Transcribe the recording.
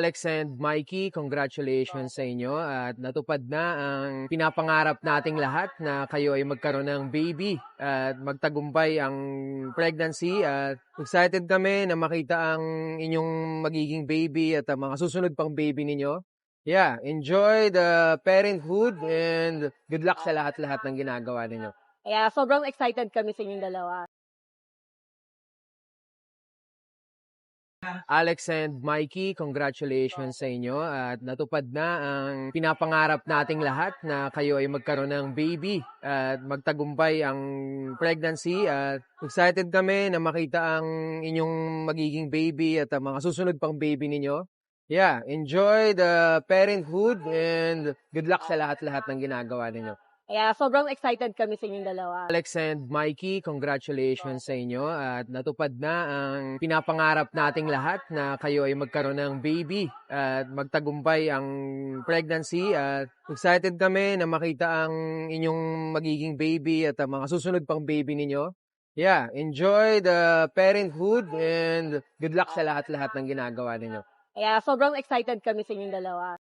Alex and Mikey, congratulations sa inyo at natupad na ang pinapangarap nating lahat na kayo ay magkaroon ng baby at magtagumpay ang pregnancy at excited kami na makita ang inyong magiging baby at ang mga susunod pang baby ninyo. Yeah, enjoy the parenthood and good luck sa lahat-lahat ng ginagawa ninyo. Kaya sobrang excited kami sa inyong dalawa. Alex and Mikey, congratulations sa inyo at natupad na ang pinapangarap nating lahat na kayo ay magkaroon ng baby at magtagumpay ang pregnancy at excited kami na makita ang inyong magiging baby at ang mga susunod pang baby ninyo. Yeah, enjoy the parenthood and good luck sa lahat-lahat ng ginagawa ninyo. Kaya sobrang excited kami sa inyong dalawa. Alex and Mikey, congratulations sa inyo at natupad na ang pinapangarap nating lahat na kayo ay magkaroon ng baby at magtagumpay ang pregnancy at excited kami na makita ang inyong magiging baby at ang mga susunod pang baby ninyo. Yeah, enjoy the parenthood and good luck sa lahat-lahat ng ginagawa ninyo. Kaya sobrang excited kami sa inyong dalawa.